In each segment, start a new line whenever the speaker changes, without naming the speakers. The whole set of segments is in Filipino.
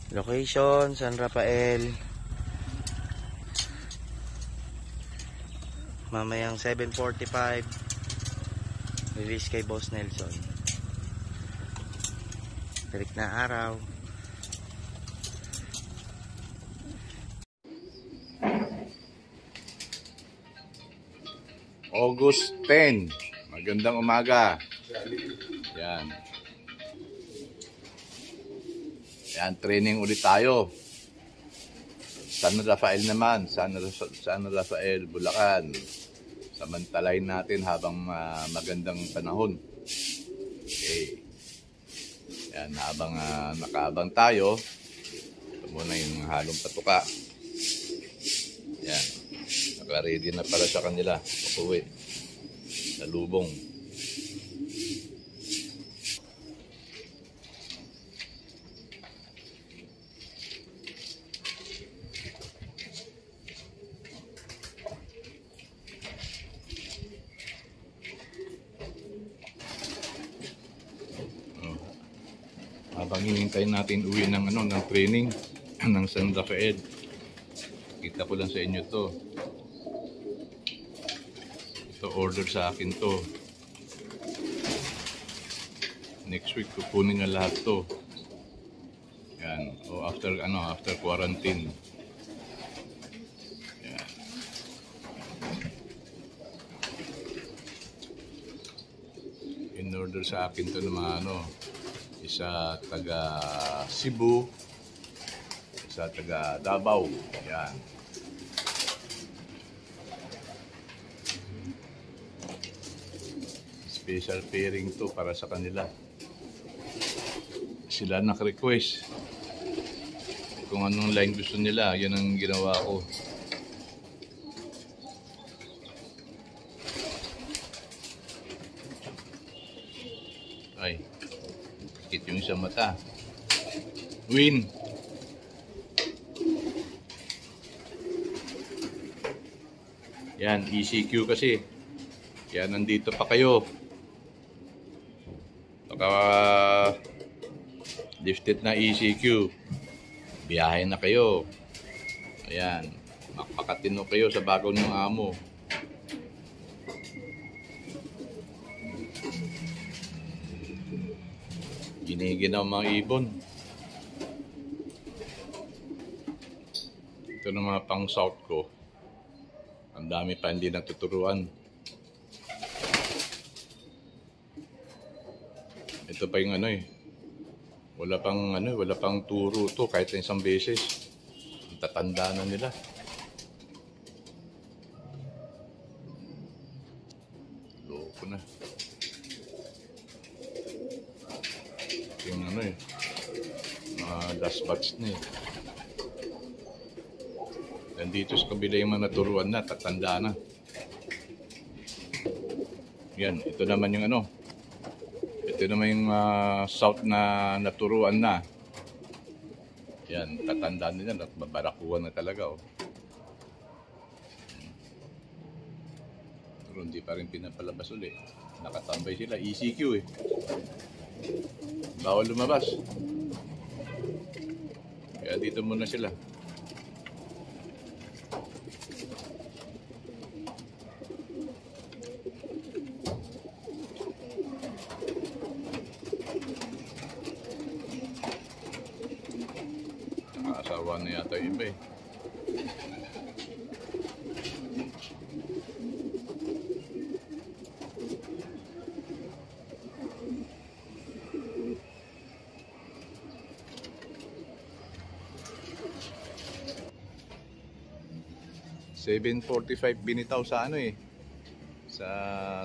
Location, San Rafael. Mamayang 7:45. Release kay Boss Nelson. Balik na araw.
August 10. Magandang umaga. Yan. Yan, training ulit tayo. San Rafael naman. San Rafael, Bulacan. Samantalayin natin habang magandang panahon. Okay. Yan, habang nakaabang tayo. Ito muna yung halong patuka. Yan. Naka-ready na para sa kanila. Pakuwi. Sa lubong. Habang hinihintay natin uwi ng ng training ng San Rafael. Kita ko lang sa inyo to. Ito order sa akin to. Next week kukunin na lahat to. Yan. O after quarantine. Yan. In order sa akin to ng mga isa taga Cebu, isa taga Davao. Yan. Special pairing to para sa kanila. Sila nag-request kung anong line gusto nila. Yan ang ginawa ko. Ay, sakit yung isang mata. Win. Yan, ECQ kasi. Yan, nandito pa kayo. Baka lifted na ECQ. Biyahe na kayo. Ayan, makakatino kayo sa bago ng amo. Giniginaw mga ibon. Ito ng mga pang south ko. Ang dami pa hindi natuturuan. Ito pa yung wala pang turo to kahit isang beses. Tatanda na nila. Loko na. Yung last batch na eh. Nandito sa kabila yung mga naturuan na, tatanda na. Yan, ito naman yung ito naman yung south na naturuan na. Yan, tatanda nila at babarakuhan na talaga Pero hindi pa rin pinapalabas ulit. Nakatambay sila, ECQ eh. Bawal lumabas. Kaya dito muna sila. Nakaasawa na yata yung iba eh. $7.45 binitaw sa sa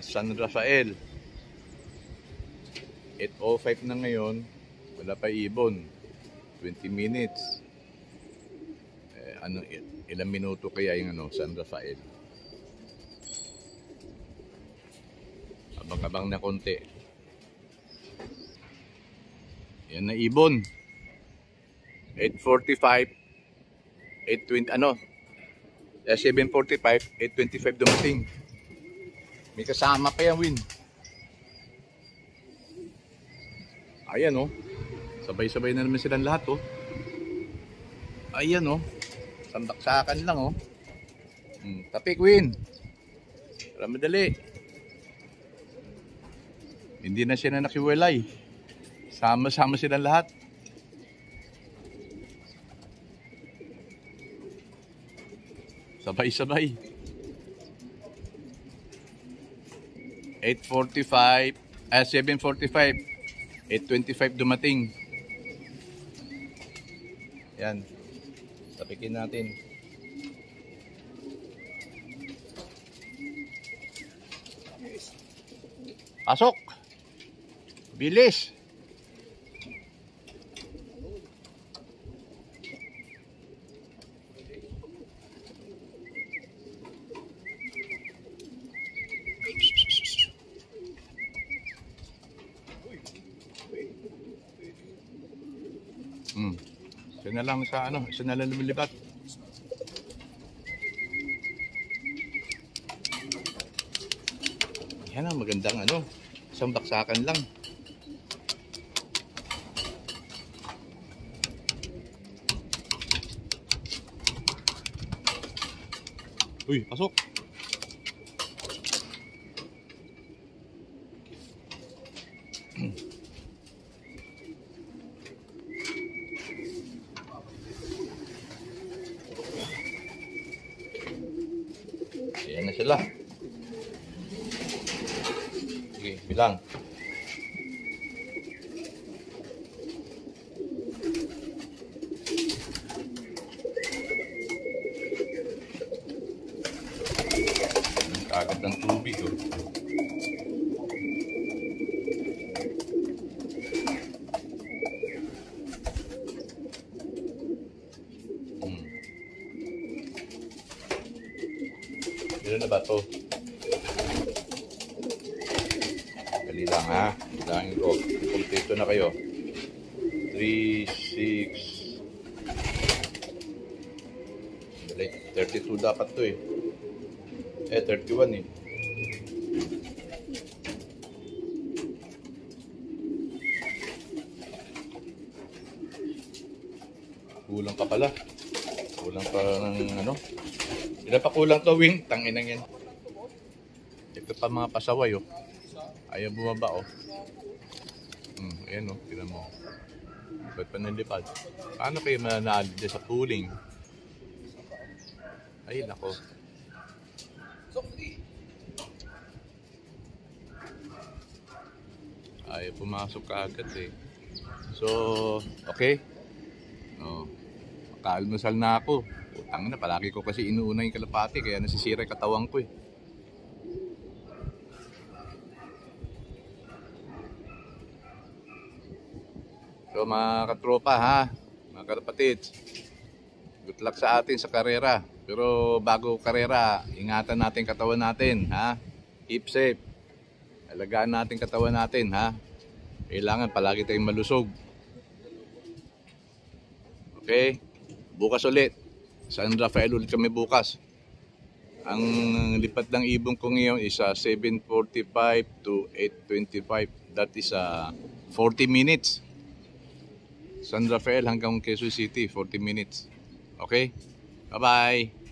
San Rafael. 8:05 na ngayon, wala pa ibon. 20 minutes. Ilang minuto kaya yung San Rafael? Abang-abang na konti. Yan na ibon. 8:45, 8:20 7:45, 8:25 dumating. May kasama pa yan, Win. Ayan, sabay-sabay na naman silang lahat, Ayan oh. Sandaksakan lang oh. Tapi Queen. Para madali. Hindi na siya na nakiwalay. Sama-sama silang lahat. Sabay-sabay. 8:45, 7:45. 8:25 dumating. Yan. Tapikin natin. Pasok. Bilis. Isa na lang sa ano, isa na lang lumilipat. Yan ang magandang ano, isang baksakan lang. Uy, pasok. Ayan na sila. Sige, bilang. Agad ng tubig oh. Ilan na ba to? Dali lang ha. Bilangin ko. Kompleto na kayo. 3, 6. Dali. 32 dapat to eh. 31 eh. Kulang pa pala. Kulang pa ng ano. Ilan pa kulang to, Wing? Tanginang yan. Ito pa mga pasaway, oh. Ayaw bumaba, oh. Ayan, oh. Tinan mo. Ba't pa nalipad? Paano kayo mananalo dyan sa pooling? Ay, nako. Ayaw pumasok ka agad, eh. So, okay. Oh. Makaalmusal na ako. Utang na, palagi ko kasi inuuna yung kalapati kaya nasisira yung katawan ko eh. So mga katropa ha, mga kalapatid, good luck sa atin sa karera. Pero bago karera, ingatan natin katawan natin ha. Keep safe. Alagaan natin katawan natin ha. Kailangan palagi tayong malusog. Okay? Bukas ulit. San Rafael ulit kami bukas. Ang lipat ng ibon ko ngayon is 7:45 to 8:25. That is 40 minutes. San Rafael hanggang Quezon City, 40 minutes. Okay? Bye-bye!